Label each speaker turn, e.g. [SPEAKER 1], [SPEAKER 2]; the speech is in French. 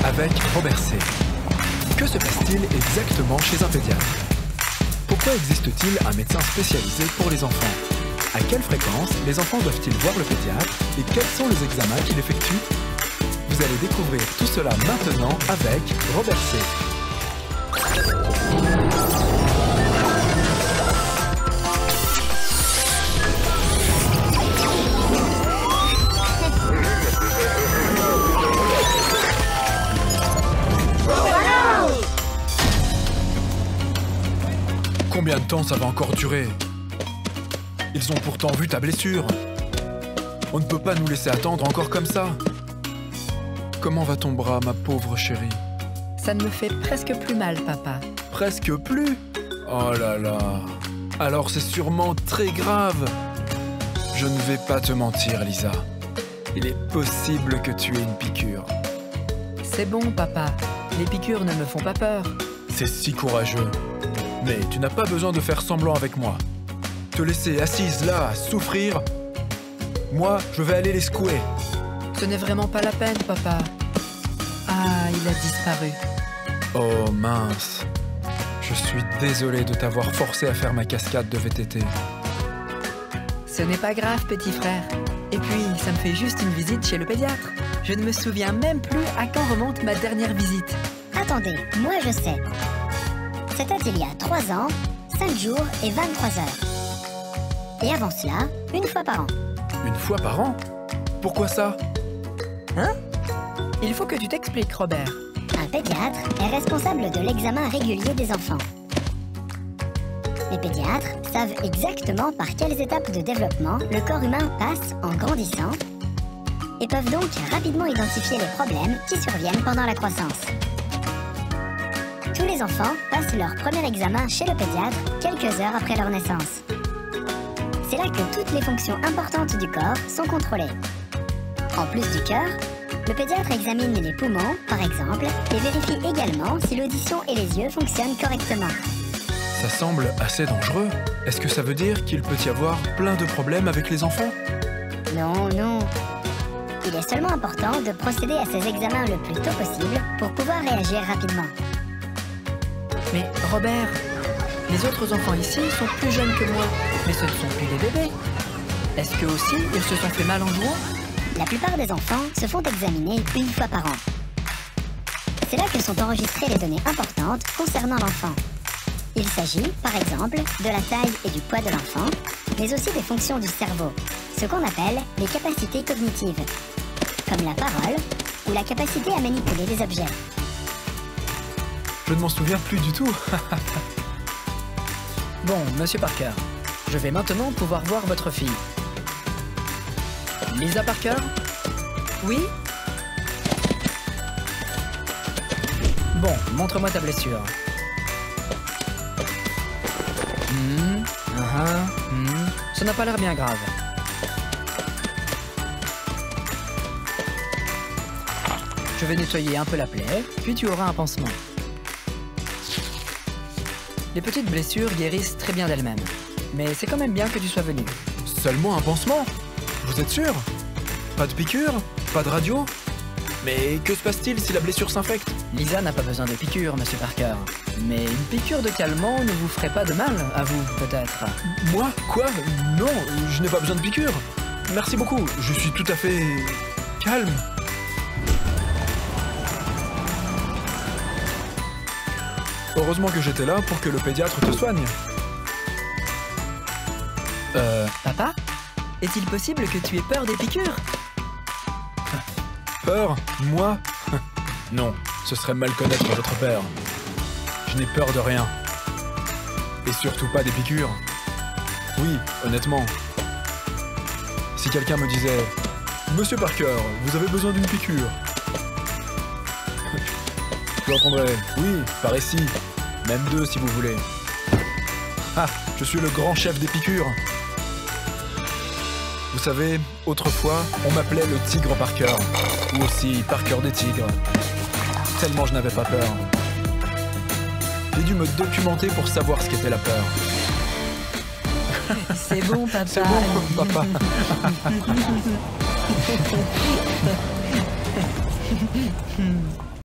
[SPEAKER 1] avec Robert C. Que se passe-t-il exactement chez un pédiatre? Pourquoi existe-t-il un médecin spécialisé pour les enfants? À quelle fréquence les enfants doivent-ils voir le pédiatre et quels sont les examens qu'il effectue? Vous allez découvrir tout cela maintenant avec Robert C. Combien de temps ça va encore durer? Ils ont pourtant vu ta blessure. On ne peut pas nous laisser attendre encore comme ça. Comment va ton bras, ma pauvre chérie?
[SPEAKER 2] Ça ne me fait presque plus mal, papa.
[SPEAKER 1] Presque plus? Oh là là. Alors c'est sûrement très grave. Je ne vais pas te mentir, Lisa. Il est possible que tu aies une piqûre.
[SPEAKER 2] C'est bon, papa. Les piqûres ne me font pas peur.
[SPEAKER 1] C'est si courageux. Mais tu n'as pas besoin de faire semblant avec moi. Te laisser assise là à souffrir, moi, je vais aller les secouer.
[SPEAKER 2] Ce n'est vraiment pas la peine, papa. Ah, il a disparu.
[SPEAKER 1] Oh mince. Je suis désolé de t'avoir forcé à faire ma cascade de VTT.
[SPEAKER 2] Ce n'est pas grave, petit frère. Et puis, ça me fait juste une visite chez le pédiatre. Je ne me souviens même plus à quand remonte ma dernière visite.
[SPEAKER 3] Attendez, moi je sais. C'était il y a 3 ans, 5 jours et 23 heures. Et avant cela, une fois par an.
[SPEAKER 1] Une fois par an? Pourquoi ça?
[SPEAKER 2] Hein? Il faut que tu t'expliques, Robert.
[SPEAKER 3] Un pédiatre est responsable de l'examen régulier des enfants. Les pédiatres savent exactement par quelles étapes de développement le corps humain passe en grandissant et peuvent donc rapidement identifier les problèmes qui surviennent pendant la croissance. Tous les enfants passent leur premier examen chez le pédiatre quelques heures après leur naissance. C'est là que toutes les fonctions importantes du corps sont contrôlées. En plus du cœur, le pédiatre examine les poumons, par exemple, et vérifie également si l'audition et les yeux fonctionnent correctement.
[SPEAKER 1] Ça semble assez dangereux. Est-ce que ça veut dire qu'il peut y avoir plein de problèmes avec les enfants?
[SPEAKER 3] Non, non. Il est seulement important de procéder à ces examens le plus tôt possible pour pouvoir réagir rapidement.
[SPEAKER 2] Mais Robert, les autres enfants ici sont plus jeunes que moi, mais ce ne sont plus des bébés. Est-ce qu'eux aussi, ils se sont fait mal en jouant?
[SPEAKER 3] La plupart des enfants se font examiner une fois par an. C'est là que sont enregistrées les données importantes concernant l'enfant. Il s'agit, par exemple, de la taille et du poids de l'enfant, mais aussi des fonctions du cerveau, ce qu'on appelle les capacités cognitives, comme la parole ou la capacité à manipuler des objets.
[SPEAKER 1] Je ne m'en souviens plus du tout.
[SPEAKER 2] Bon, Monsieur Parker, je vais maintenant pouvoir voir votre fille. Lisa Parker? Oui? Bon, montre-moi ta blessure. Ça n'a pas l'air bien grave. Je vais nettoyer un peu la plaie, puis tu auras un pansement. Les petites blessures guérissent très bien d'elles-mêmes. Mais c'est quand même bien que tu sois venu.
[SPEAKER 1] Seulement un pansement? Vous êtes sûr? Pas de piqûre? Pas de radio? Mais que se passe-t-il si la blessure s'infecte?
[SPEAKER 2] Lisa n'a pas besoin de piqûre, Monsieur Parker. Mais une piqûre de calmant ne vous ferait pas de mal, à vous, peut-être.
[SPEAKER 1] Moi? Quoi? Non, je n'ai pas besoin de piqûre. Merci beaucoup, je suis tout à fait... calme. Heureusement que j'étais là pour que le pédiatre te soigne.
[SPEAKER 2] Papa? Est-il possible que tu aies peur des piqûres?
[SPEAKER 1] Peur? Moi? Non, ce serait mal connaître votre père. Je n'ai peur de rien. Et surtout pas des piqûres. Oui, honnêtement. Si quelqu'un me disait « Monsieur Parker, vous avez besoin d'une piqûre ?» Je répondrais « Oui, par ici. Même 2 si vous voulez. » Ah, je suis le grand chef des piqûres. Vous savez, autrefois, on m'appelait le tigre Parker, ou aussi Parker des tigres. Tellement je n'avais pas peur. J'ai dû me documenter pour savoir ce qu'était la peur.
[SPEAKER 2] C'est bon, papa.
[SPEAKER 1] C'est bon, papa.